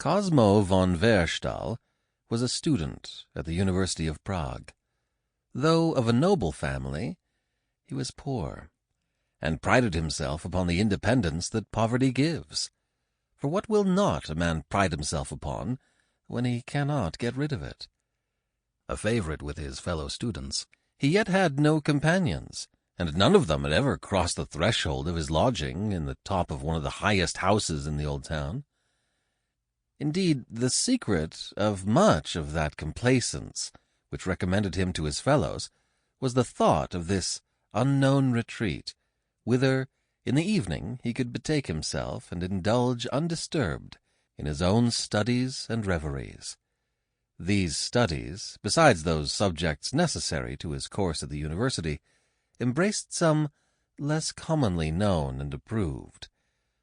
Cosmo von Wehrstahl was a student at the University of Prague. Though of a noble family, he was poor, and prided himself upon the independence that poverty gives. For what will not a man pride himself upon when he cannot get rid of it? A favorite with his fellow students, he yet had no companions, and none of them had ever crossed the threshold of his lodging in the top of one of the highest houses in the old town. Indeed, the secret of much of that complacence which recommended him to his fellows was the thought of this unknown retreat, whither in the evening he could betake himself and indulge undisturbed in his own studies and reveries. These studies, besides those subjects necessary to his course at the university, embraced some less commonly known and approved,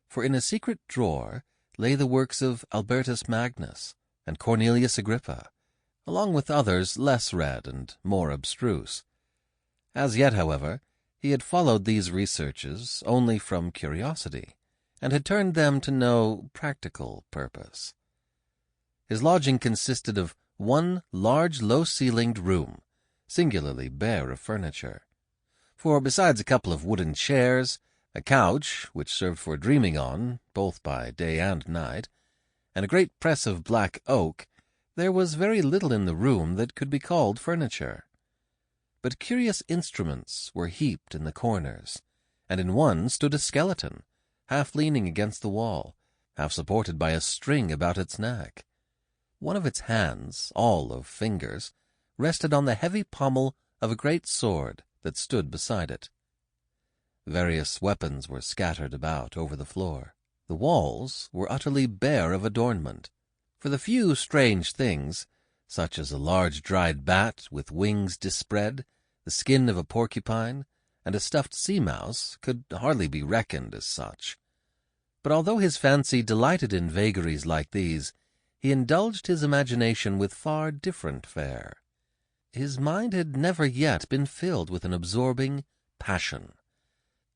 for in a secret drawer lay the works of Albertus Magnus and Cornelius Agrippa, along with others less read and more abstruse. As yet, however, he had followed these researches only from curiosity, and had turned them to no practical purpose. His lodging consisted of one large low-ceilinged room, singularly bare of furniture. For besides a couple of wooden chairs, a couch, which served for dreaming on, both by day and night, and a great press of black oak, there was very little in the room that could be called furniture. But curious instruments were heaped in the corners, and in one stood a skeleton, half leaning against the wall, half supported by a string about its neck. One of its hands, all of fingers, rested on the heavy pommel of a great sword that stood beside it. Various weapons were scattered about over the floor. The walls were utterly bare of adornment, for the few strange things, such as a large dried bat with wings dispread, the skin of a porcupine, and a stuffed sea-mouse, could hardly be reckoned as such. But although his fancy delighted in vagaries like these, he indulged his imagination with far different fare. His mind had never yet been filled with an absorbing passion,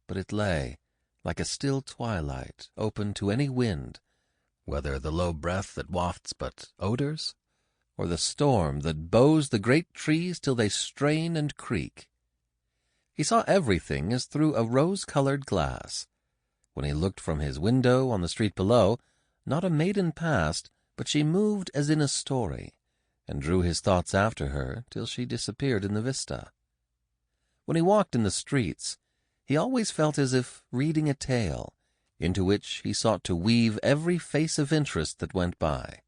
but it lay, like a still twilight, open to any wind, whether the low breath that wafts but odors, or the storm that bows the great trees till they strain and creak. He saw everything as through a rose-colored glass. When he looked from his window on the street below, not a maiden passed, but she moved as in a story, and drew his thoughts after her till she disappeared in the vista. When he walked in the streets, he always felt as if reading a tale, into which he sought to weave every face of interest that went by,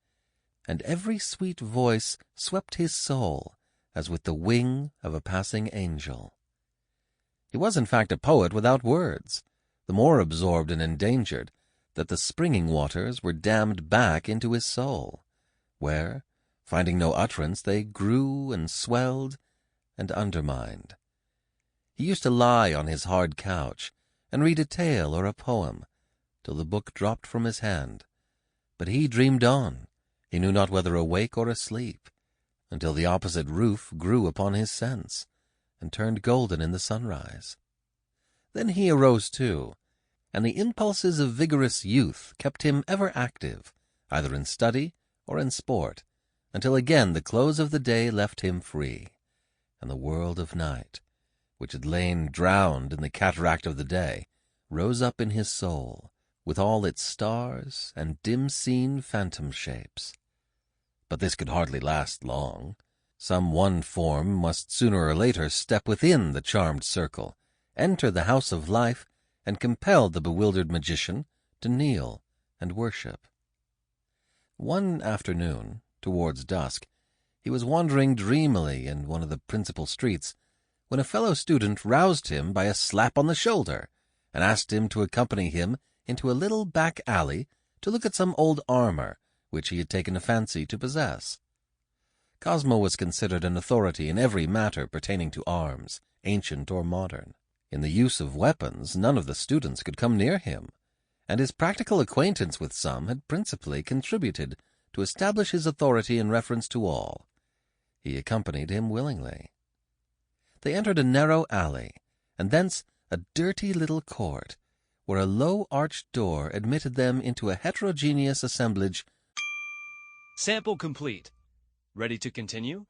and every sweet voice swept his soul as with the wing of a passing angel. He was in fact a poet without words, the more absorbed and endangered that the springing waters were dammed back into his soul, where, finding no utterance, they grew and swelled and undermined. He used to lie on his hard couch and read a tale or a poem, till the book dropped from his hand. But he dreamed on, he knew not whether awake or asleep, until the opposite roof grew upon his sense, and turned golden in the sunrise. Then he arose too, and the impulses of vigorous youth kept him ever active, either in study or in sport, until again the close of the day left him free, and the world of night, which had lain drowned in the cataract of the day, rose up in his soul, with all its stars and dim-seen phantom shapes. But this could hardly last long. Some one form must sooner or later step within the charmed circle, enter the house of life, and compel the bewildered magician to kneel and worship. One afternoon, towards dusk, he was wandering dreamily in one of the principal streets, when a fellow student roused him by a slap on the shoulder, and asked him to accompany him into a little back alley to look at some old armor which he had taken a fancy to possess. Cosmo was considered an authority in every matter pertaining to arms, ancient or modern. In the use of weapons none of the students could come near him, and his practical acquaintance with some had principally contributed to establish his authority in reference to all. He accompanied him willingly. They entered a narrow alley, and thence a dirty little court, where a low arched door admitted them into a heterogeneous assemblage Sample complete. Ready to continue?